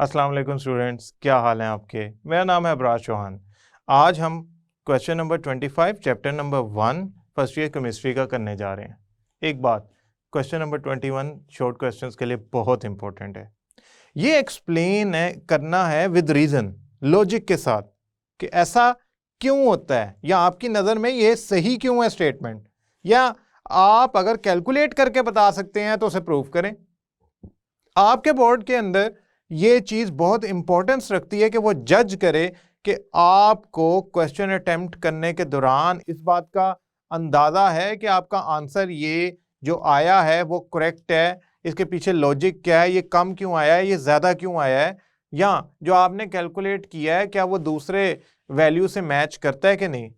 अस्सलाम वालेकुम स्टूडेंट्स, क्या हाल हैं आपके। मेरा नाम है अबराज चौहान। आज हम question number 25 chapter number 1 first year chemistry का करने जा रहे हैं। एक बात, क्वेश्चन नंबर 21 शॉर्ट क्वेश्चंस के लिए बहुत इंपॉर्टेंट है। ये एक्सप्लेन है करना है विद रीज़न, लॉजिक के साथ कि ऐसा क्यों होता है या आपकी नज़र में ये सही क्यों है स्टेटमेंट, या आप अगर कैलकुलेट करके बता सकते हैं तो उसे प्रूव करें। आपके बोर्ड के अंदर ये चीज बहुत इंपॉर्टेंस रखती है कि वो जज करे कि आपको क्वेश्चन अटेम्प्ट करने के दौरान इस बात का अंदाजा है कि आपका आंसर ये जो आया है वो करेक्ट है, इसके पीछे लॉजिक क्या है, ये कम क्यों आया है, ये ज्यादा क्यों आया है, या जो आपने कैलकुलेट किया है क्या वो दूसरे वैल्यू से मैच करता है कि नहीं।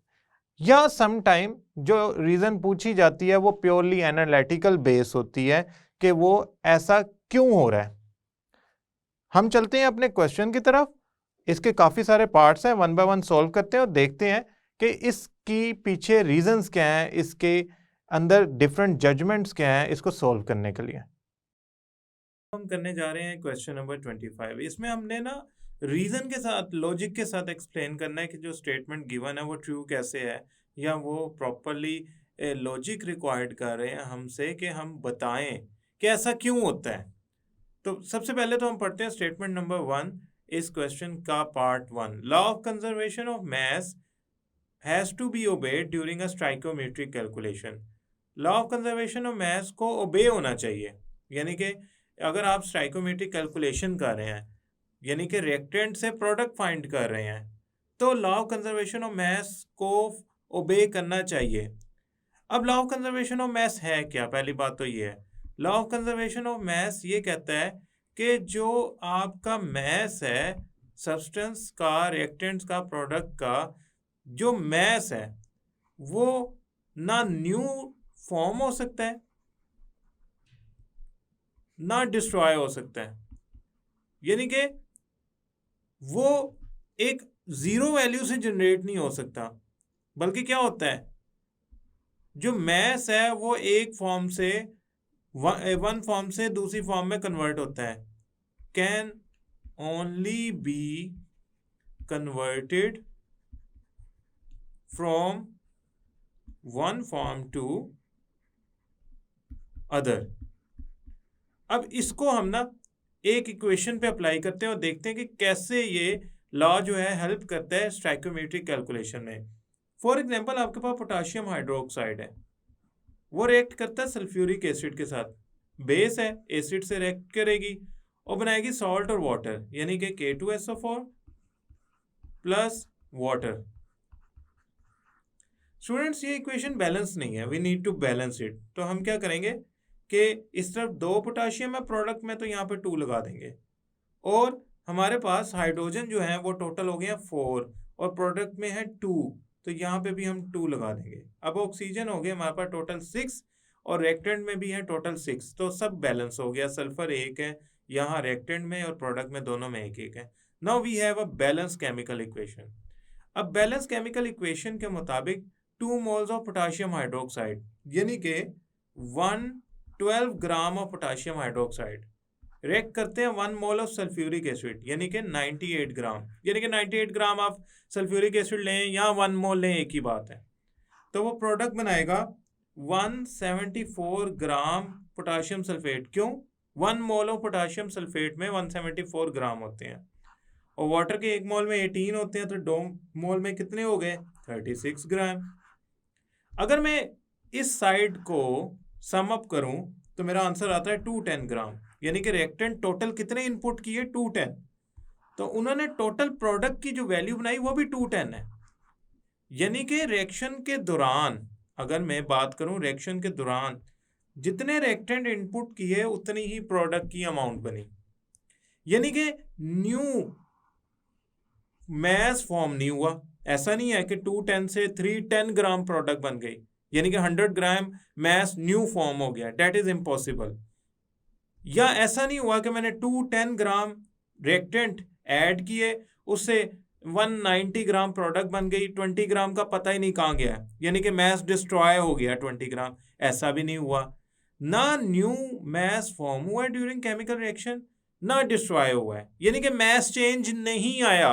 या सम टाइम जो रीजन पूछी जाती है वो प्योरली एनालिटिकल बेस होती है कि वो ऐसा क्यों हो रहा है। हम चलते हैं अपने क्वेश्चन की तरफ। इसके काफी सारे पार्ट्स हैं, वन बाय वन सॉल्व करते हैं और देखते हैं कि इसकी पीछे रीजंस क्या हैं, इसके अंदर डिफरेंट जजमेंट्स क्या हैं इसको सॉल्व करने के लिए। हम करने जा रहे हैं क्वेश्चन नंबर 25। इसमें हमने ना रीजन के साथ, लॉजिक के साथ एक्सप्लेन करना है कि जो स्टेटमेंट गिवन है वो ट्रू कैसे है, या वो प्रॉपरली लॉजिक रिक्वायर्ड कर रहे हैं हमसे कि हम बताएं कि ऐसा क्यों होता है। तो सबसे पहले तो हम पढ़ते हैं स्टेटमेंट नंबर 1 इस क्वेश्चन का part 1। Law of conservation of mass has to be obeyed during a stoichiometric calculation. Law of conservation of mass को ओबे होना चाहिए, यानी कि अगर आप स्टाइकोमेट्रिक कैलकुलेशन कर रहे हैं, यानी कि रिएक्टेंट से प्रोडक्ट फाइंड कर रहे हैं, तो law of conservation of mass को ओबे करना चाहिए। अब लॉ ऑफ कंजर्वेशन ऑफ मास है क्या? पहली बात तो ये है, लॉ ऑफ कंजर्वेशन ऑफ मास ये कहता है कि जो आपका मास है सब्सटेंस का, रिएक्टेंट्स का, प्रोडक्ट का जो मास है वो ना न्यू फॉर्म हो सकता है ना डिस्ट्रॉय हो सकता है, यानी कि वो एक जीरो वैल्यू से जनरेट नहीं हो सकता, बल्कि क्या होता है, जो मास है वो एक फॉर्म से वन फॉर्म से दूसरी फॉर्म में कन्वर्ट होता है, can only be converted from one form to other. अब इसको हम ना एक इक्वेशन पे अप्लाई करते हैं और देखते हैं कि कैसे ये लॉ जो है हेल्प करता है स्टाइकोमेट्रिक कैलकुलेशन में। फॉर एग्जांपल आपके पास पोटाशियम हाइड्रोक्साइड है, वो रिएक्ट करता है सल्फ्यूरिक एसिड के साथ, बेस है, एसिड से रिएक्ट करेगी और बनाएगी सॉल्ट और वाटर, यानी कि K2SO4 प्लस वाटर। स्टूडेंट्स ये इक्वेशन बैलेंस नहीं है, we need to balance it. तो हम क्या करेंगे कि इस तरफ 2 पोटाशियम है प्रोडक्ट में, तो यहाँ पे 2 लगा देंगे, और हमारे पास हाइड्रोजन जो है वो टोटल हो गया 4 और प्रोडक्ट में है 2, तो यहाँ पे भी हम 2 लगा देंगे। अब ऑक्सीजन हो गया हमारे पास टोटल 6 और रिएक्टेंट में भी है टोटल 6, तो सब बैलेंस हो गया। सल्फर 1 है यहाँ रिएक्टेंट में और प्रोडक्ट में दोनों में 1-1 है। Now we have a balance chemical equation. अब बैलेंस केमिकल इक्वेशन के मुताबिक 2 मोल्स ऑफ पोटाशियम हाइड्रोक्साइड, यानी कि 112 gram of potassium hydroxide react करते हैं 1 मोल ऑफ सल्फ्यूरिक एसिड, यानी कि 98 ग्राम, यानी कि 98 ग्राम आप सल्फ्यूरिक एसिड लें या 1 मोल लें, एक ही बात है। तो वो प्रोडक्ट बनाएगा 174 ग्राम पोटाशियम सल्फेट। क्यों? 1 मोल ऑफ पोटाशियम सल्फेट में 174 ग्राम होते हैं, और वाटर के 1 मोल में 18 होते हैं, तो 2 मोल में कितने हो गए? 36 ग्राम। अगर मैं इस साइड को सम अप करूं तो मेरा आंसर आता है 210 ग्राम, यानी कि रिएक्टेंट टोटल कितने इनपुट किए? 210। तो उन्होंने टोटल प्रोडक्ट की जो वैल्यू बनाई वो भी 210 है, यानी कि रिएक्शन के दौरान, अगर मैं बात करूं रिएक्शन के दौरान जितने रिएक्टेंट इनपुट किए उतनी ही प्रोडक्ट की अमाउंट बनी, यानी कि न्यू मास फॉर्म नहीं हुआ। ऐसा नहीं है कि 210 से 310 ग्राम प्रोडक्ट बन गई, यानी कि 100 ग्राम मास न्यू फॉर्म हो गया, डेट इज इम्पॉसिबल। या ऐसा नहीं हुआ कि मैंने 210 ग्राम रिएक्टेंट ऐड किए, उससे 190 ग्राम प्रोडक्ट बन गई, 20 ग्राम का पता ही नहीं कहाँ गया, यानी कि मास डिस्ट्रॉय हो गया 20 ग्राम। ऐसा भी नहीं हुआ। ना न्यू मास फॉर्म हुआ ड्यूरिंग केमिकल रिएक्शन, ना डिस्ट्रॉय हुआ है, यानी कि मैस चेंज नहीं आया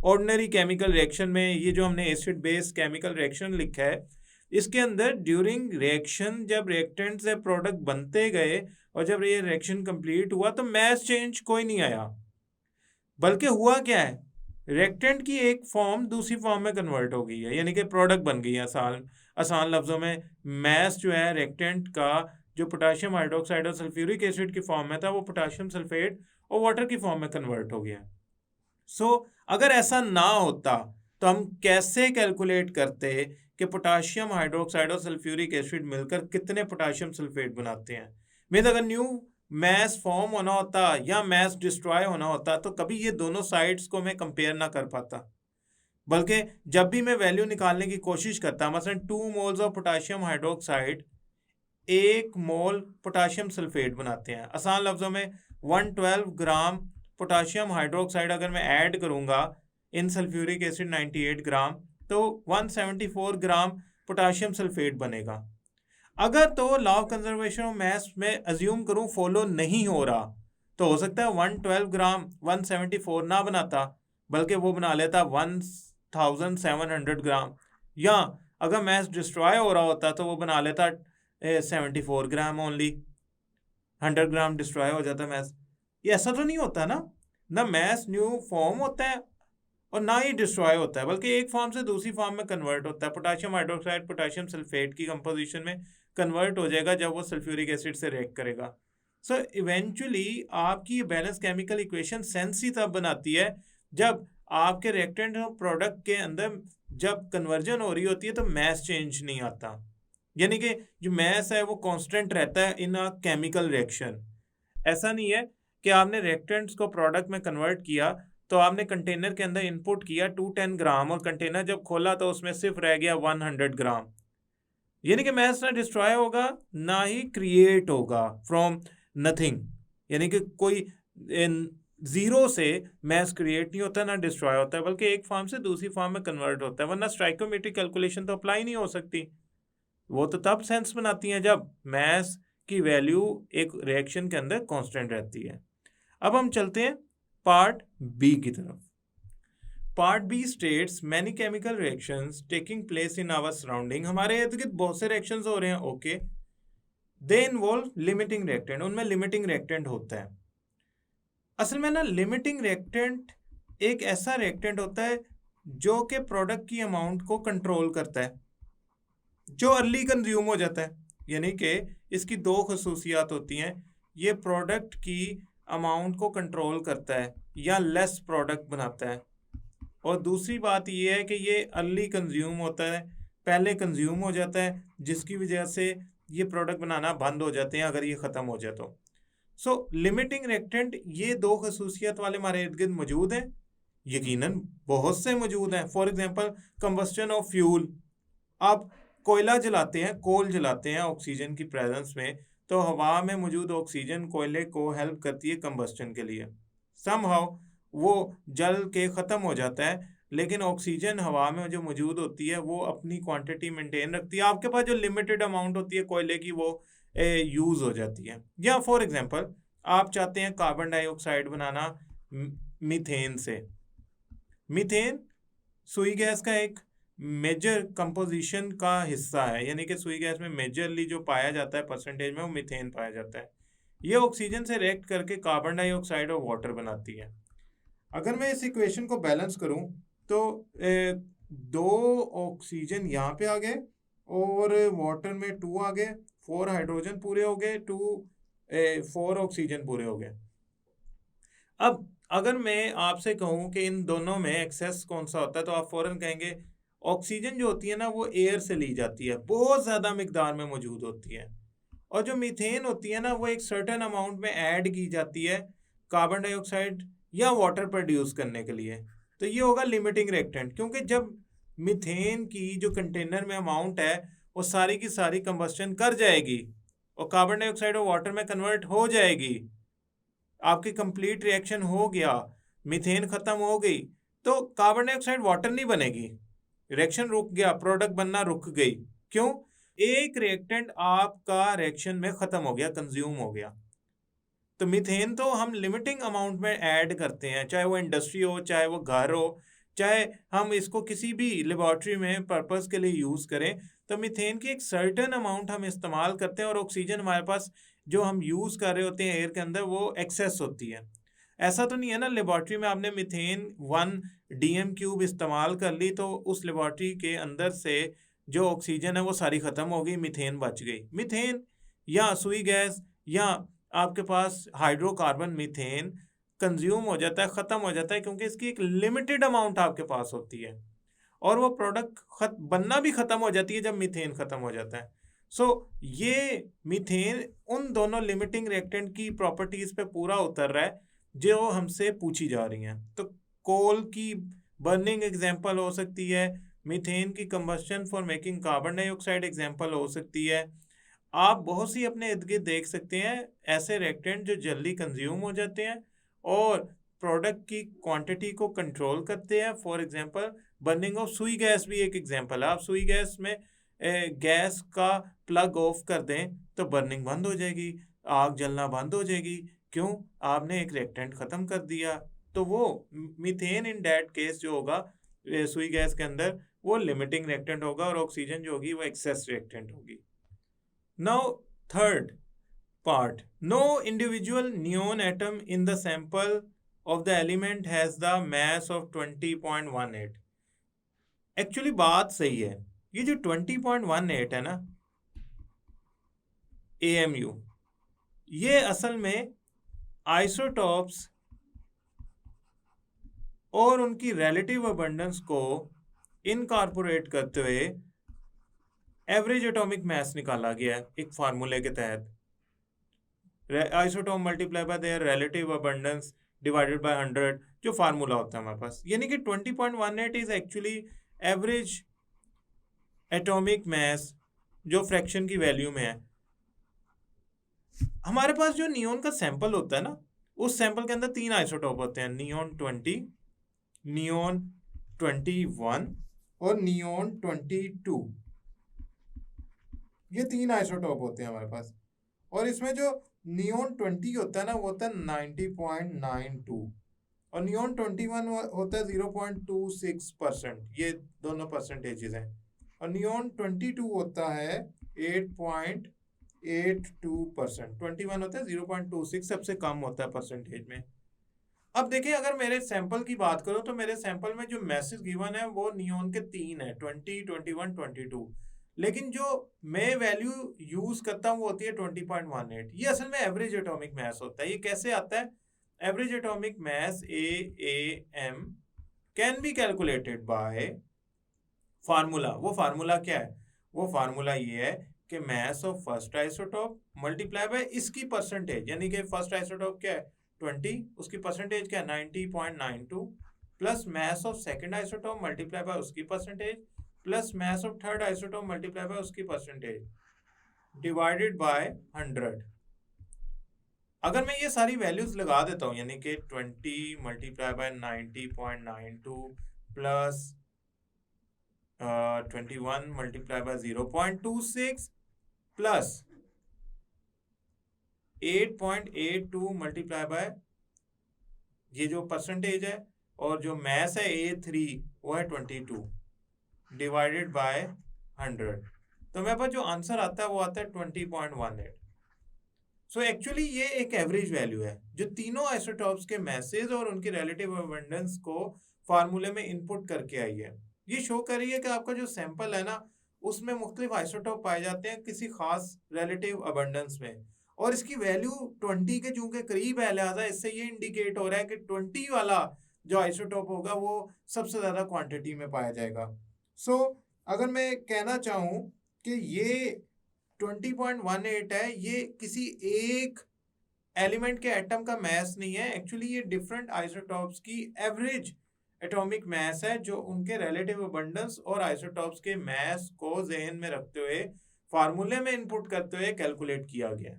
ऑर्डिनरी केमिकल रिएक्शन में। ये जो हमने एसिड बेस केमिकल रिएक्शन लिखा है, इसके अंदर ड्यूरिंग रिएक्शन जब रिएक्टेंट से प्रोडक्ट बनते गए और जब ये रिएक्शन कंप्लीट हुआ तो मैस चेंज कोई नहीं आया, बल्कि हुआ क्या है, रिएक्टेंट की एक फॉर्म दूसरी फॉर्म में कन्वर्ट हो गई है, यानी कि प्रोडक्ट बन गई है। आसान लफ्जों में मैस जो है रिएक्टेंट का, जो पोटेशियम हाइड्रोक्साइड और सल्फ्यूरिक एसिड की फॉर्म में था, वो पोटेशियम सल्फेट और वाटर की फॉर्म में कन्वर्ट हो गया। सो अगर ऐसा ना होता तो हम कैसे कैलकुलेट करते कि पोटेशियम हाइड्रोक्साइड और सल्फ्यूरिक एसिड मिलकर कितने पोटेशियम सल्फेट बनाते हैं। मीन्स अगर न्यू मैस फॉर्म होना होता या मैस डिस्ट्रॉय होना होता तो कभी ये दोनों साइड्स को मैं कंपेयर ना कर पाता, बल्कि जब भी मैं वैल्यू निकालने की कोशिश करता, मसलन 2 moles of potassium hydroxide 1 mole potassium sulphate बनाते हैं। आसान लफ्जों में 112 ग्राम पोटेशियम हाइड्रोक्साइड अगर मैं ऐड करूंगा इन सल्फ्यूरिक एसिड 98 ग्राम, तो 174 ग्राम पोटेशियम सल्फेट बनेगा। अगर तो लॉ ऑफ कंजर्वेशन ऑफ मास में अज्यूम करूं फॉलो नहीं हो रहा, तो हो सकता है 112 ग्राम 174 ना बनाता, बल्कि वो बना लेता 1700 ग्राम, या अगर मास डिस्ट्रॉय हो रहा होता तो वो बना लेता 74 ग्राम ओनली, 100 ग्राम डिस्ट्रॉय हो जाता मैस। ये ऐसा तो नहीं होता ना मैस न्यू फॉर्म होता है और ना ही डिस्ट्रॉय होता है, बल्कि एक फॉर्म से दूसरी फॉर्म में कन्वर्ट होता है। पोटेशियम हाइड्रोक्साइड पोटेशियम सल्फेट की कंपोजिशन में कन्वर्ट हो जाएगा जब वो सल्फ्यूरिक एसिड से रिएक्ट करेगा। सो इवेंचुअली आपकी ये बैलेंस केमिकल इक्वेशन सेंस ही तब बनाती है जब आपके रिएक्टेंट और प्रोडक्ट के अंदर जब कन्वर्जन हो रही होती है तो मैस चेंज नहीं आता, यानी कि जो मैस है वो कांस्टेंट रहता है इन अ केमिकल रिएक्शन। ऐसा नहीं है कि आपने रिएक्टेंट्स को प्रोडक्ट में कन्वर्ट किया तो आपने कंटेनर के अंदर इनपुट किया 210 ग्राम और कंटेनर जब खोला तो उसमें सिर्फ रह गया 100 ग्राम, यानी कि मैस ना डिस्ट्रॉय होगा ना ही क्रिएट होगा फ्रॉम नथिंग, यानी कि कोई जीरो से मैस क्रिएट नहीं होता ना डिस्ट्रॉय होता है, बल्कि एक फॉर्म से दूसरी फॉर्म में कन्वर्ट होता है। वरना स्टोइकोमेट्रिक कैलकुलेशन तो अप्लाई नहीं हो सकती, वो तो तब सेंस बनाती हैं जब मैस की वैल्यू एक रिएक्शन के अंदर कांस्टेंट रहती है। अब हम चलते हैं पार्ट बी की तरफ। Part B states many chemical reactions taking place in our surrounding. हमारे इर्द गिर्द बहुत से रिएक्शंस हो रहे हैं, okay. They involve limiting reactant, उनमें लिमिटिंग रिएक्टेंट होता है। असल में ना लिमिटिंग रिएक्टेंट एक ऐसा रिएक्टेंट होता है जो कि प्रोडक्ट की अमाउंट को कंट्रोल करता है, जो अर्ली कंज्यूम हो जाता है, यानी कि इसकी दो खसूसियात होती हैं, ये प्रोडक्ट की अमाउंट को कंट्रोल करता है या लेस प्रोडक्ट बनाता है, और दूसरी बात ये है कि ये अर्ली कंज्यूम होता है, पहले कंज्यूम हो जाता है, जिसकी वजह से ये प्रोडक्ट बनाना बंद हो जाते हैं अगर ये ख़त्म हो जाए तो। सो लिमिटिंग रिएक्टेंट ये दो खसूसियत वाले हमारे इर्द गिर्द मौजूद हैं, यकीनन बहुत से मौजूद हैं। For example combustion of fuel, आप कोयला जलाते हैं, कोल जलाते हैं ऑक्सीजन की प्रेजेंस में, तो हवा में मौजूद ऑक्सीजन कोयले को हेल्प करती है कंबस्टन के लिए। समहाउ वो जल के ख़त्म हो जाता है, लेकिन ऑक्सीजन हवा में जो मौजूद होती है वो अपनी क्वांटिटी मेंटेन रखती है, आपके पास जो लिमिटेड अमाउंट होती है कोयले की वो यूज़ हो जाती है। या फॉर एग्जांपल आप चाहते हैं कार्बन डाइऑक्साइड बनाना मीथेन से। मीथेन सुई गैस का एक मेजर कंपोजिशन का हिस्सा है, यानी कि सुई गैस में मेजरली जो पाया जाता है परसेंटेज में वो मीथेन पाया जाता है। ये ऑक्सीजन से रिएक्ट करके कार्बन डाइऑक्साइड और वाटर बनाती है। अगर मैं इस इक्वेशन को बैलेंस करूं तो 2 ऑक्सीजन यहाँ पे आ गए और वाटर में 2 आ गए, 4 हाइड्रोजन पूरे हो गए, 4 ऑक्सीजन पूरे हो गए। अब अगर मैं आपसे कहूं कि इन दोनों में एक्सेस कौन सा होता है, तो आप फौरन कहेंगे ऑक्सीजन जो होती है ना वो एयर से ली जाती है, बहुत ज़्यादा मिकदार में मौजूद होती है, और जो मीथेन होती है ना वो एक सर्टेन अमाउंट में ऐड की जाती है कार्बन डाइऑक्साइड या वाटर प्रोड्यूस करने के लिए। तो ये होगा लिमिटिंग रिएक्टेंट, क्योंकि जब मीथेन की जो कंटेनर में अमाउंट है वो सारी की सारी कंबस्टन कर जाएगी और कार्बन डाइऑक्साइड और वाटर में कन्वर्ट हो जाएगी, आपकी कंप्लीट रिएक्शन हो गया, मीथेन खत्म हो गई, तो कार्बन डाइऑक्साइड वाटर नहीं बनेगी, रिएक्शन रुक गया, प्रोडक्ट बनना रुक गई। क्यों? एक रिएक्टेंट आपका रिएक्शन में खत्म हो गया, कंज्यूम हो गया। तो मीथेन तो हम लिमिटिंग अमाउंट में ऐड करते हैं, चाहे वो इंडस्ट्री हो, चाहे वो घर हो, चाहे हम इसको किसी भी लेबॉर्ट्री में पर्पस के लिए यूज़ करें, तो मीथेन की एक सर्टेन अमाउंट हम इस्तेमाल करते हैं और ऑक्सीजन हमारे पास जो हम यूज़ कर रहे होते हैं एयर के अंदर वो एक्सेस होती है। ऐसा तो नहीं है ना लेबॉर्ट्री में आपने मीथेन 1 डीएम क्यूब इस्तेमाल कर ली तो उस लेबॉर्ट्री के अंदर से जो ऑक्सीजन है वो सारी ख़त्म हो गई, मीथेन बच गई। मीथेन या सुई गैस या आपके पास हाइड्रोकार्बन मीथेन कंज्यूम हो जाता है, ख़त्म हो जाता है, क्योंकि इसकी एक लिमिटेड अमाउंट आपके पास होती है और वो प्रोडक्ट बनना भी ख़त्म हो जाती है जब मीथेन ख़त्म हो जाता है। सो ये मीथेन उन दोनों लिमिटिंग रिएक्टेंट की प्रॉपर्टीज़ पे पूरा उतर रहा है जो हमसे पूछी जा रही हैं। तो कोल की बर्निंग एग्जांपल हो सकती है, मीथेन की combustion for making carbon dioxide example हो सकती है। आप बहुत सी अपने इर्द गिर्द देख सकते हैं ऐसे रिएक्टेंट जो जल्दी कंज्यूम हो जाते हैं और प्रोडक्ट की क्वांटिटी को कंट्रोल करते हैं। फॉर एग्जांपल बर्निंग ऑफ सुई गैस भी एक एग्जांपल है। आप सुई गैस में गैस का प्लग ऑफ कर दें तो बर्निंग बंद हो जाएगी, आग जलना बंद हो जाएगी। क्यों? आपने एक रिएक्टेंट ख़त्म कर दिया। तो वो मीथेन इन दैट केस जो होगा सुई गैस के अंदर वो लिमिटिंग रिएक्टेंट होगा और ऑक्सीजन जो होगी वो एक्सेस रिएक्टेंट होगी। Now, third part. No individual neon atom in the sample of the element has the mass of 20.18. Actually बात सही है। ये जो 20.18 है ना AMU, ये असल में आइसोटॉप्स और उनकी रिलेटिव अबंडेंस को इनकॉर्पोरेट करते हुए एवरेज एटॉमिक मास निकाला गया है एक फार्मूले के तहत, isotope multiply bye there relative abundance divided by 100, जो फार्मूला होता है हमारे पास। यानी कि 20.18 is actually average atomic mass जो फ्रैक्शन की वैल्यू में है। हमारे पास जो नियोन का सैंपल होता है ना, उस सैंपल के अंदर 3 आइसोटॉप होते हैं, नियोन 20, नियोन 21 और नियोन 22। ये 3 आइसोटॉप होते हैं हमारे पास। और इसमें जो नियोन 20 होता है ना वो होता है 90.92 और नियोन 21 होता है 0.26%। ये दोनों परसेंटेजेस हैं। और नियोन 22 होता है 8.82%। 21 होता है 0.26, सबसे कम होता है परसेंटेज में। अब देखिए अगर मेरे सैंपल की बात करो तो मेरे सैंपल में जो मैसेज गिवन है वो नियोन के 3 है, 20, 21, 22। लेकिन जो मैं वैल्यू यूज करता हूँ वो होती है 20.18। ये असल में एवरेज एटॉमिक मास होता है। ये कैसे आता है? Average atomic mass AAM can be calculated by formula. वो फार्मूला क्या है? वो फार्मूला ये है कि mass of first isotope multiply bye इसकी परसेंटेज, यानी कि फर्स्ट आइसोटॉप क्या है 20, उसकी परसेंटेज क्या है 90.92, plus mass of second isotope multiply by उसकी percentage plus mass of third isotope multiply by उसकी परसेंटेज डिवाइडेड बाय 100। अगर मैं ये सारी वैल्यूज लगा देता हूँ, यानी कि 20 multiply by 90.92 plus 21 multiply by 0.26 plus 8.82 multiply by ये जो परसेंटेज है और जो मास है A3 वो है 22 डिवाइडेड बाय 100, तो मेरे पास जो आंसर आता है वो आता है 20.18। सो एक्चुअली ये एक एवरेज वैल्यू है जो तीनों आइसोटॉप्स के मैसेज और उनकी रिलेटिव अबंडेंस को फार्मूले में इनपुट करके आई है। ये शो कर रही है कि आपका जो सैंपल है ना उसमें मुख्तलिफ आइसोटॉप पाए जाते हैं किसी खास रिलेटिव अबंडेंस में, और इसकी वैल्यू 20 के चूंकि करीब है लिहाजा इससे ये इंडिकेट हो रहा है कि 20 वाला जो आइसोटॉप होगा वो सबसे ज़्यादा क्वांटिटी में पाया जाएगा। सो अगर मैं कहना चाहूँ कि ये 20.18 है, ये किसी एक एलिमेंट के एटम का मास नहीं है, एक्चुअली ये डिफरेंट आइसोटॉप्स की एवरेज एटॉमिक मास है जो उनके रिलेटिव अबंडेंस और आइसोटॉप्स के मास को ज़हन में रखते हुए फार्मूले में इनपुट करते हुए कैलकुलेट किया गया।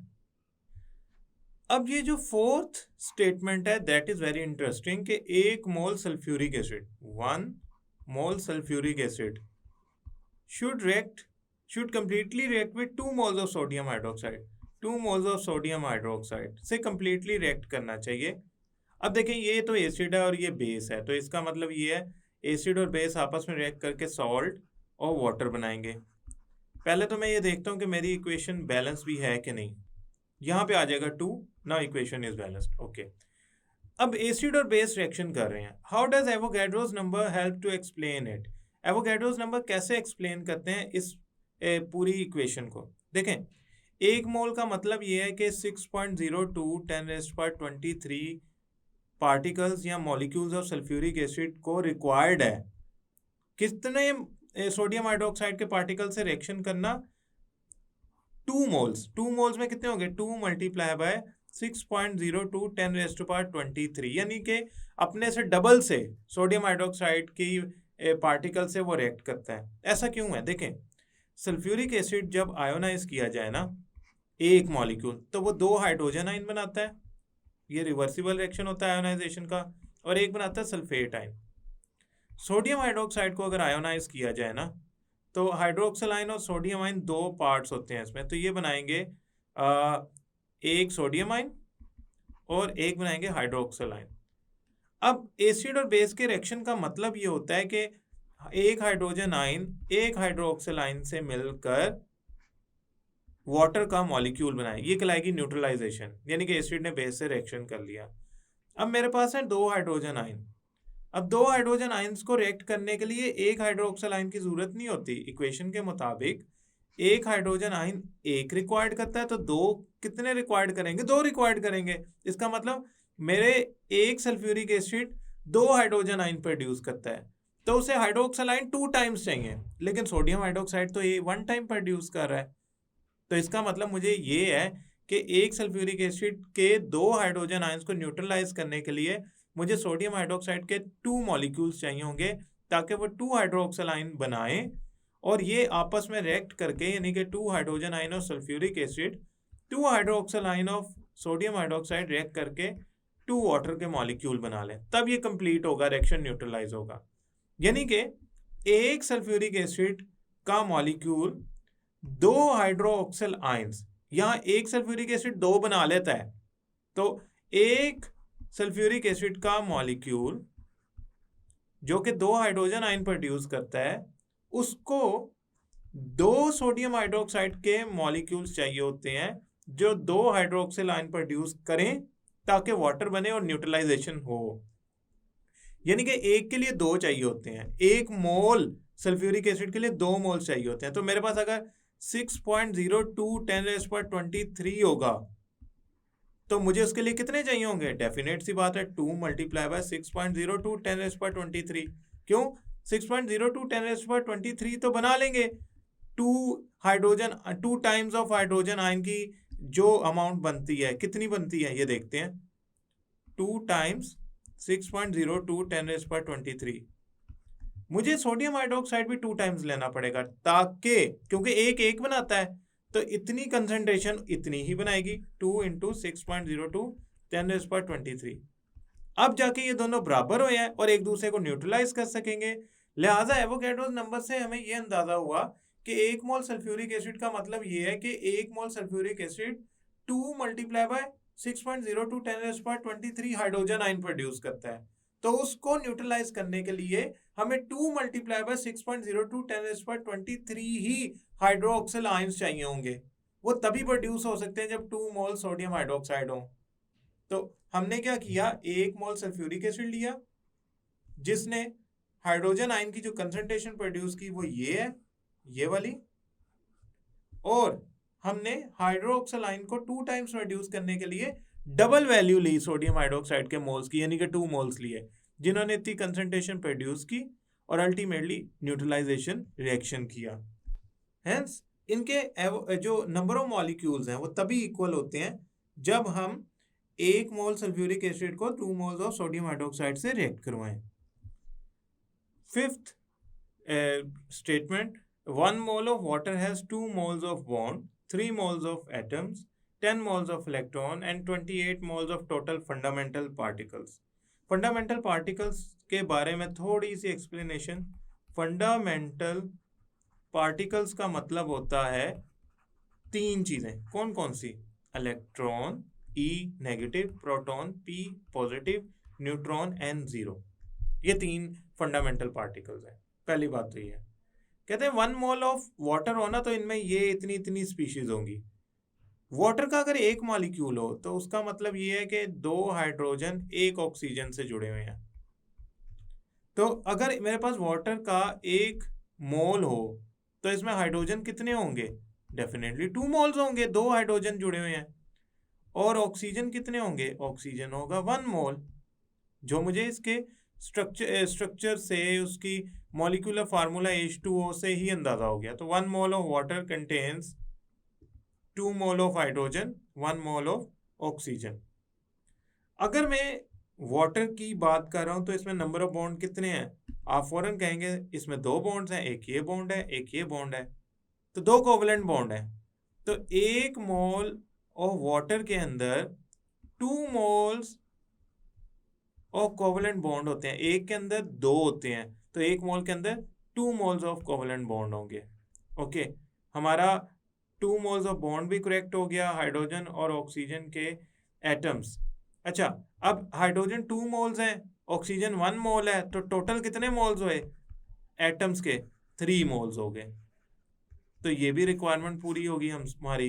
अब ये जो फोर्थ स्टेटमेंट है दैट इज वेरी इंटरेस्टिंग कि 1 mole sulphuric acid 1 mole sulphuric acid should completely react with 2 moles of sodium hydroxide। 2 moles of sodium hydroxide से कंप्लीटली रिएक्ट करना चाहिए। अब देखें ये तो एसिड है और ये बेस है, तो इसका मतलब ये है एसिड और बेस आपस में रिएक्ट करके सॉल्ट और वाटर बनाएंगे। पहले तो मैं ये देखता हूँ कि मेरी इक्वेशन बैलेंस भी है कि नहीं। यहाँ पे आ जाएगा 2, now equation is balanced. Okay, अब एसिड और बेस रिएक्शन कर रहे हैं। How does Avogadro's number help to explain it? Avogadro's number कैसे एक्सप्लेन करते हैं इस पूरी इक्वेशन को? देखें, 1 मोल का मतलब ये है कि 6.02 10⁻23 पार्टिकल्स या मॉलिक्यूल्स ऑफ सल्फ्यूरिक एसिड को रिक्वायर्ड है कितने सोडियम हाइड्रोक्साइड के पार्टिकल से रिएक्शन करना? 2 मोल्स। 2 मोल्स में कितने होंगे? 2 मल्टीप्लाई बाय 6.02 10⁻23, यानी कि अपने से डबल से सोडियम हाइड्रोक्साइड की पार्टिकल से वो रिएक्ट करता है। ऐसा क्यों है? देखें, सल्फ्यूरिक एसिड जब आयोनाइज किया जाए ना एक मॉलिक्यूल, तो वो 2 हाइड्रोजन आयन बनाता है, ये रिवर्सिबल रिएक्शन होता है आयोनाइजेशन का, और एक बनाता है सल्फेट आयन। सोडियम हाइड्रोक्साइड को अगर आयोनाइज किया जाए ना, तो हाइड्रोक्सिल आयन और सोडियम आयन 2 पार्ट्स होते हैं इसमें, तो ये बनाएंगे एक सोडियम आयन और एक बनाएंगे हाइड्रोक्सिल आयन। अब एसिड और बेस के रिएक्शन का मतलब ये होता है कि एक हाइड्रोजन आयन एक हाइड्रोक्सिल आयन से मिलकर वाटर का मॉलिक्यूल बनाए, ये कहलाएगी न्यूट्रलाइजेशन, यानी कि एसिड ने बेस से रिएक्शन कर लिया। अब मेरे पास है 2 हाइड्रोजन आयन। अब 2 हाइड्रोजन आयंस को रिएक्ट करने के लिए एक हाइड्रोक्सिल आयन की जरूरत नहीं होती। इक्वेशन के मुताबिक एक हाइड्रोजन आयन एक रिक्वायर्ड करता है, तो 2 कितने रिक्वायर्ड करेंगे? 2 रिक्वायर्ड करेंगे। इसका मतलब मेरे एक sulphuric acid 2 hydrogen ion produce करता है, तो उसे हाइड्रोक्सिल आयन 2 टाइम्स चाहिए, लेकिन सोडियम हाइड्रोक्साइड तो ये 1 टाइम प्रोड्यूस कर रहा है। तो इसका मतलब मुझे ये है कि एक सल्फ्यूरिक एसिड के 2 हाइड्रोजन आयंस को न्यूट्रलाइज करने के लिए मुझे सोडियम हाइड्रोक्साइड के 2 मॉलिक्यूल्स चाहिए होंगे, ताकि वो 2 हाइड्रोक्सिल आयन बनाएं और ये आपस में रिएक्ट करके, यानी कि 2 hydrogen ion of sulphuric acid 2 hydroxyl ion of sodium hydroxide react करके 2 वाटर के मॉलिक्यूल बना लें, तब ये कंप्लीट होगा, रिएक्शन न्यूट्रलाइज होगा। यानी कि एक सल्फ्यूरिक एसिड का मॉलिक्यूल 2 हाइड्रोक्सिल आयंस, यहाँ एक सल्फ्यूरिक एसिड 2 बना लेता है, तो एक सल्फ्यूरिक एसिड का मॉलिक्यूल जो कि 2 हाइड्रोजन आयन प्रोड्यूस करता है, उसको 2 सोडियम हाइड्रोक्साइड के मॉलिक्यूल्स चाहिए होते हैं जो 2 हाइड्रोक्सिल आयन प्रोड्यूस करें, ताकि वाटर बने और न्यूट्रलाइजेशन हो। यानी कि एक के लिए 2 चाहिए होते हैं, 1 मोल सल्फ्यूरिक एसिड के लिए 2 मोल चाहिए होते हैं। तो मेरे पास अगर 6.02 10⁻23 होगा, तो मुझे उसके लिए कितने चाहिए होंगे? डेफिनेट सी बात है, 2 मल्टीप्लाई बाय 6.02 10⁻23। क्यों? 6.02 10⁻23 तो बना लेंगे 2 टाइम्स ऑफ हाइड्रोजन आयन की जो अमाउंट बनती है, कितनी बनती है ये देखते हैं। 2 टाइम्स 6.02 10⁻23, मुझे सोडियम हाइड्रोक्साइड भी 2 टाइम्स लेना पड़ेगा, ताकि क्योंकि एक एक बनाता है, तो इतनी कंसंट्रेशन इतनी ही बनाएगी, 2 × 6.02 10⁻23। अब जाके ये दोनों बराबर हुए हैं और एक दूसरे को न्यूट्रलाइज कर सकेंगे। लिहाजा एवोगैड्रोस नंबर से हमें ये अंदाजा हुआ कि 1 मोल सल्फ्यूरिक एसिड का मतलब ये है कि 1 mole sulphuric acid 2 multiply by 6.02 10⁻23 hydrogen ion produce करता है। तो उसको न्यूट्रलाइज करने के लिए हमें 2 multiply by 6.02 10⁻23 he hydroxyl ions चाहिए होंगे। वो तभी प्रोड्यूस हो सकते हैं जब 2 मोल सोडियम हाइड्रोक्साइड हो। तो हमने क्या किया, 1 मोल सल्फ्यूरिक एसिड लिया, जिसने हाइड्रोजन आयन की जो कंसंट्रेशन प्रोड्यूस की वो ये है, ये वाली, और हमने हाइड्रोक्सिल आयन को 2 टाइम्स प्रोड्यूस करने के लिए डबल वैल्यू ली सोडियम हाइड्रोक्साइड के मोल्स की, यानी कि 2 मोल्स लिए, जिन्होंने इतनी कंसंट्रेशन प्रोड्यूस की और अल्टीमेटली न्यूट्रलाइजेशन रिएक्शन किया। हेंस इनके जो नंबर ऑफ मॉलिक्यूल्स हैं वो तभी इक्वल होते हैं जब हम 1 मोल सल्फ्यूरिक एसिड को 2 मोल्स ऑफ सोडियम हाइड्रोक्साइड से रिएक्ट करवाएं। 5th statement, 1 mole of water has 2 moles of bond, 3 moles of atoms, 10 moles of electron and 28 moles of total fundamental particles. Fundamental particles के बारे में थोड़ी सी explanation. Fundamental particles का मतलब होता है 3 चीजें। कौन कौन सी? Electron, E negative, proton P positive, neutron N 0। ये 3 फंडामेंटल पार्टिकल्स हैं। पहली बात तो ये है, कहते हैं 1 मोल ऑफ वाटर होना तो इनमें ये इतनी इतनी स्पीशीज होंगी। वाटर का अगर एक मॉलिक्यूल हो तो उसका मतलब ये है कि 2 हाइड्रोजन 1 ऑक्सीजन से जुड़े हुए हैं। तो अगर मेरे पास वाटर का 1 मोल हो तो इसमें हाइड्रोजन कितने होंगे? डेफिनेटली 2 मोल्स होंगे, 2 हाइड्रोजन जुड़े हुए हैं। और ऑक्सीजन कितने होंगे? ऑक्सीजन होगा 1 मोल, जो मुझे इसके स्ट्रक्चर से उसकी मॉलिक्यूलर फार्मूला H2O से ही अंदाजा हो गया। तो 1 mole of water contains 2 mole of hydrogen, 1 mole of oxygen. अगर मैं वाटर की बात कर रहा हूं तो इसमें नंबर ऑफ बॉन्ड कितने हैं? आप फौरन कहेंगे इसमें 2 बॉन्ड्स हैं, एक ये बॉन्ड है, एक ये बॉन्ड है, तो 2 कोवलेंट बॉन्ड है। तो 1 मोल ऑफ वाटर के अंदर 2 मोल्स ऑफ कोवलेंट बॉन्ड होते हैं, एक के अंदर 2 होते हैं, तो 1 मोल के अंदर 2 मोल्स ऑफ कोवलेंट बॉन्ड होंगे। ओके, हमारा 2 मोल्स ऑफ बॉन्ड भी करेक्ट हो गया, हाइड्रोजन और ऑक्सीजन के एटम्स। अच्छा, अब हाइड्रोजन 2 मोल्स हैं, ऑक्सीजन 1 मोल है, तो टोटल कितने मोल्स हुए एटम्स के? 3 मोल्स हो गए। तो ये भी रिक्वायरमेंट पूरी होगी हमारी,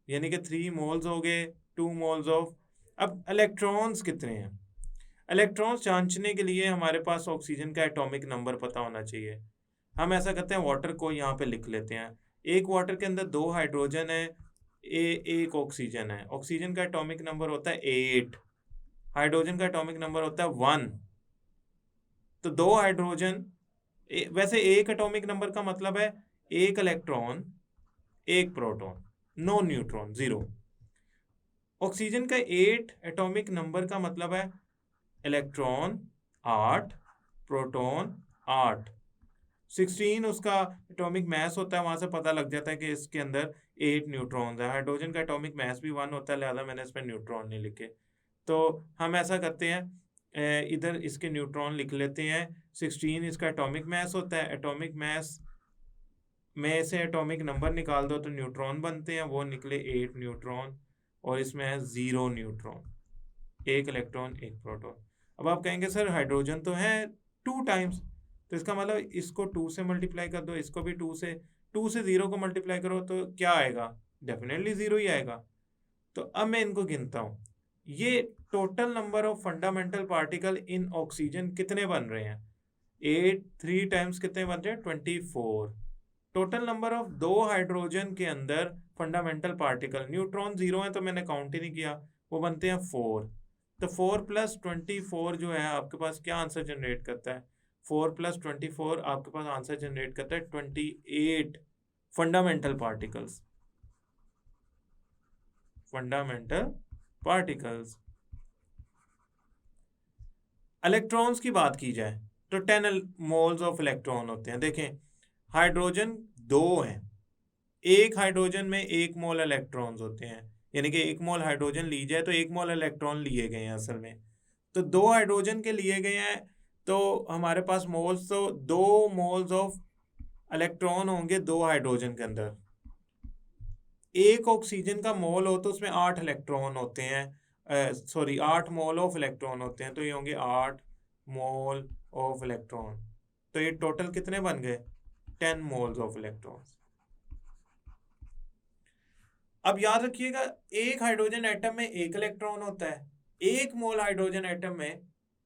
यानी कि 3 मोल्स हो गए, 2 मोल्स ऑफ। अब इलेक्ट्रॉन्स कितने हैं? इलेक्ट्रॉन्स जांचने के लिए हमारे पास ऑक्सीजन का एटॉमिक नंबर पता होना चाहिए। हम ऐसा करते हैं, वाटर को यहाँ पे लिख लेते हैं। एक वाटर के अंदर 2 हाइड्रोजन है, एक ऑक्सीजन है। ऑक्सीजन का एटॉमिक नंबर होता है 8, हाइड्रोजन का एटॉमिक नंबर होता है 1। तो 2 हाइड्रोजन, वैसे एक एटॉमिक नंबर का मतलब है 1 electron 1 proton, no neutron, 0। Oxygen का 8 एटॉमिक नंबर का मतलब है इलेक्ट्रॉन 8, प्रोटॉन 8। 16 उसका एटॉमिक मास होता है, वहां से पता लग जाता है कि इसके अंदर 8 न्यूट्रॉन्स है। हाइड्रोजन का एटॉमिक मास भी 1 होता है, लिहाजा मैंने इसमें न्यूट्रॉन नहीं लिखे। तो हम ऐसा करते हैं, इधर इसके न्यूट्रॉन लिख लेते हैं। 16 इसका एटॉमिक मास होता है, एटॉमिक मास में से एटॉमिक नंबर निकाल दो तो न्यूट्रॉन बनते हैं, वो निकले 8 न्यूट्रॉन, और इसमें है 0 न्यूट्रॉन, 1 इलेक्ट्रॉन 1 प्रोटॉन। अब आप कहेंगे सर हाइड्रोजन तो है 2 टाइम्स, तो इसका मतलब इसको 2 से मल्टीप्लाई कर दो, इसको भी 2 से 0 को मल्टीप्लाई करो तो क्या आएगा? डेफिनेटली 0 ही आएगा। तो अब मैं इनको गिनता हूँ, ये total number of fundamental particle in oxygen कितने बन रहे हैं? 8 3 टाइम्स कितने बन रहे हैं? 24। टोटल नंबर ऑफ 2 हाइड्रोजन के अंदर फंडामेंटल पार्टिकल, न्यूट्रॉन 0 है तो मैंने काउंट ही नहीं किया, वो बनते हैं 4। तो 4 + 24 जो है आपके पास क्या आंसर जनरेट करता है? 4 + 24 आपके पास आंसर जनरेट करता है 28 fundamental particles. Fundamental particles. Electrons की बात की जाए तो 10 मोल्स ऑफ इलेक्ट्रॉन होते हैं। देखें, हाइड्रोजन 2 हैं, एक हाइड्रोजन में 1 मोल इलेक्ट्रॉन्स होते हैं, यानी कि 1 मोल हाइड्रोजन ली जाए तो 1 मोल इलेक्ट्रॉन लिए गए हैं असल में। तो 2 हाइड्रोजन के लिए गए हैं, तो हमारे पास मोल्स, तो 2 मोल्स ऑफ इलेक्ट्रॉन होंगे 2 हाइड्रोजन के अंदर। एक ऑक्सीजन का मोल हो तो उसमें 8 इलेक्ट्रॉन होते हैं, 8 मोल ऑफ इलेक्ट्रॉन होते हैं, तो ये होंगे 8 मोल ऑफ इलेक्ट्रॉन। तो ये टोटल कितने बन गए? 10 मोल्स ऑफ इलेक्ट्रॉन्स। अब याद रखिएगा, एक हाइड्रोजन एटम में 1 इलेक्ट्रॉन होता है, 1 मोल हाइड्रोजन एटम में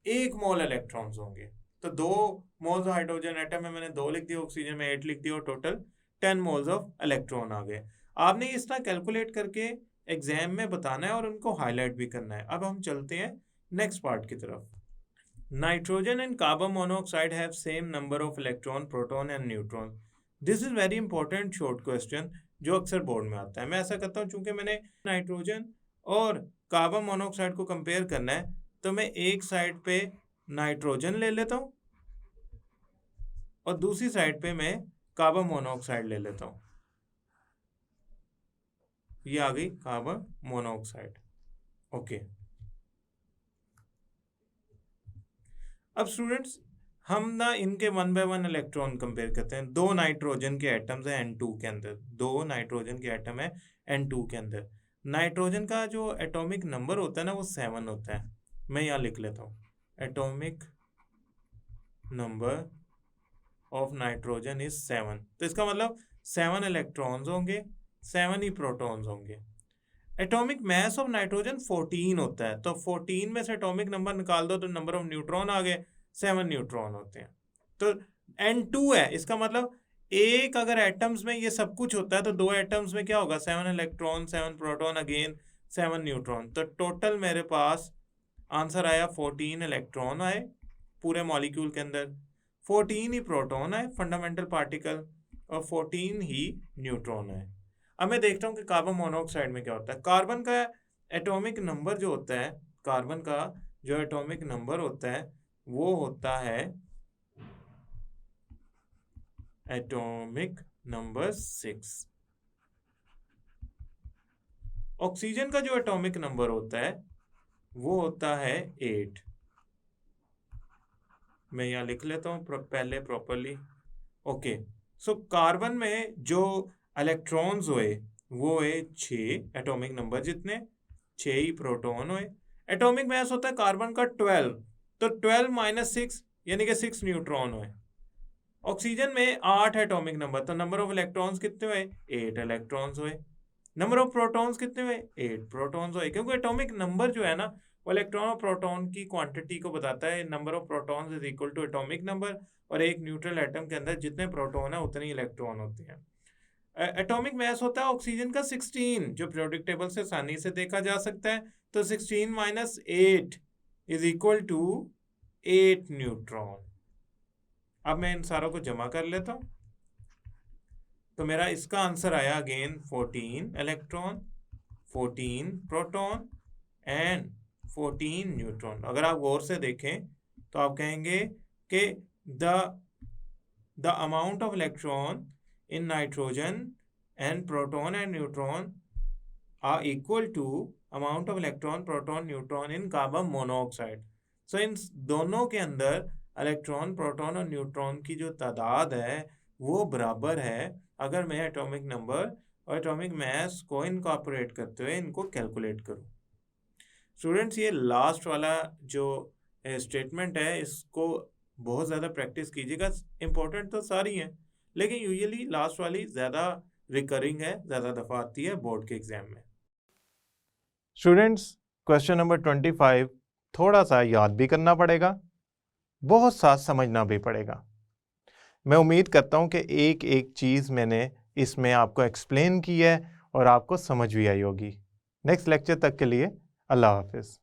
1 मोल इलेक्ट्रॉन्स होंगे। तो 2 मोल्स हाइड्रोजन एटम में मैंने 2 लिख दिया, ऑक्सीजन में 8 लिख दिया, और टोटल 10 मोल्स ऑफ इलेक्ट्रॉन आ गए। आपने इस तरह कैलकुलेट करके एग्जाम में बताना है और उनको हाईलाइट भी करना है। अब हम चलते हैं नेक्स्ट पार्ट की तरफ। Nitrogen and carbon monoxide have same number of electron, proton and neutron. This is very important short question जो अक्सर बोर्ड में आता है। मैं ऐसा करता हूँ, चूंकि मैंने नाइट्रोजन और कार्बन मोनोऑक्साइड को कंपेयर करना है, तो मैं एक साइड पे नाइट्रोजन ले लेता हूँ और दूसरी साइड पे मैं कार्बन मोनोऑक्साइड ले लेता हूँ। ये आ गई कार्बन मोनोऑक्साइड। ओके, अब स्टूडेंट्स हम ना इनके 1 बाय 1 इलेक्ट्रॉन कंपेयर करते हैं। 2 नाइट्रोजन के एटम्स हैं N2 के अंदर, 2 नाइट्रोजन के एटम है N2 के अंदर। नाइट्रोजन का जो एटॉमिक नंबर होता है ना वो 7 होता है। मैं यहाँ लिख लेता हूँ, atomic number of nitrogen is 7। तो इसका मतलब 7 इलेक्ट्रॉन्स होंगे, 7 ही प्रोटॉन्स होंगे। एटॉमिक मास ऑफ नाइट्रोजन 14 होता है, तो 14 में से एटॉमिक नंबर निकाल दो तो नंबर ऑफ न्यूट्रॉन आ गए, 7 न्यूट्रॉन होते हैं। तो N2 है, इसका मतलब एक अगर एटम्स में ये सब कुछ होता है तो 2 एटम्स में क्या होगा, 7 इलेक्ट्रॉन, 7 प्रोटॉन, अगेन 7 न्यूट्रॉन। तो टोटल मेरे पास आंसर आया 14 इलेक्ट्रॉन आए पूरे मॉलिक्यूल के अंदर, 14 ही प्रोटॉन आए फंडामेंटल पार्टिकल, और 14 ही न्यूट्रॉन है। अब मैं देखता हूँ कि कार्बन मोनोऑक्साइड में क्या होता है। कार्बन का एटॉमिक नंबर जो होता है, कार्बन का जो एटॉमिक नंबर होता है वो होता है एटॉमिक नंबर 6। ऑक्सीजन का जो एटॉमिक नंबर होता है वो होता है 8। मैं यहाँ लिख लेता हूँ पहले प्रॉपरली। ओके, सो कार्बन में जो इलेक्ट्रॉन्स हुए वो है 6 एटॉमिक नंबर जितने, 6 ही प्रोटॉन हुए। एटॉमिक मास होता है कार्बन का 12, तो 12 माइनस 6 यानी कि 6 न्यूट्रॉन हुए। ऑक्सीजन में 8 एटॉमिक नंबर, तो नंबर ऑफ इलेक्ट्रॉन्स कितने हुए, 8 इलेक्ट्रॉन्स हुए। नंबर ऑफ प्रोटॉन्स कितने हुए, 8 प्रोटॉन्स हुए, क्योंकि एटॉमिक नंबर जो है ना वो इलेक्ट्रॉन और प्रोटॉन की क्वांटिटी को बताता है। Number of protons is equal to atomic number, और एक न्यूट्रल एटम के अंदर जितने प्रोटॉन है उतने इलेक्ट्रॉन होते हैं। एटॉमिक मास होता है ऑक्सीजन का 16, जो पीरियोडिक टेबल से आसानी से देखा जा सकता है। तो 16 minus 8 is equal to 8 neutron. अब मैं इन सारों को जमा कर लेता हूं, तो मेरा इसका आंसर आया again 14 electron, 14 proton and 14 neutron. अगर आप गौर से देखें तो आप कहेंगे कि the amount of electron in nitrogen and proton and neutron are equal to amount of electron, proton, neutron in carbon monoxide. So इन दोनों के अंदर इलेक्ट्रॉन, प्रोटॉन और न्यूट्रॉन की जो तादाद है वो बराबर है, अगर मैं एटॉमिक नंबर और एटॉमिक मास को इनकॉर्पोरेट करते हुए इनको कैलकुलेट करूं। स्टूडेंट्स, ये लास्ट वाला जो स्टेटमेंट है इसको बहुत ज़्यादा प्रैक्टिस कीजिएगा। इंपॉर्टेंट तो सारी हैं, लेकिन यूजुअली लास्ट वाली ज़्यादा रिकरिंग है, ज़्यादा दफ़ा आती है बोर्ड के एग्जाम में। स्टूडेंट्स, क्वेश्चन नंबर 25 थोड़ा सा याद भी करना पड़ेगा, बहुत सा समझना भी पड़ेगा। मैं उम्मीद करता हूं कि एक एक चीज़ मैंने इसमें आपको एक्सप्लेन की है और आपको समझ भी आई होगी। नेक्स्ट लेक्चर तक के लिए अल्लाह हाफिज़।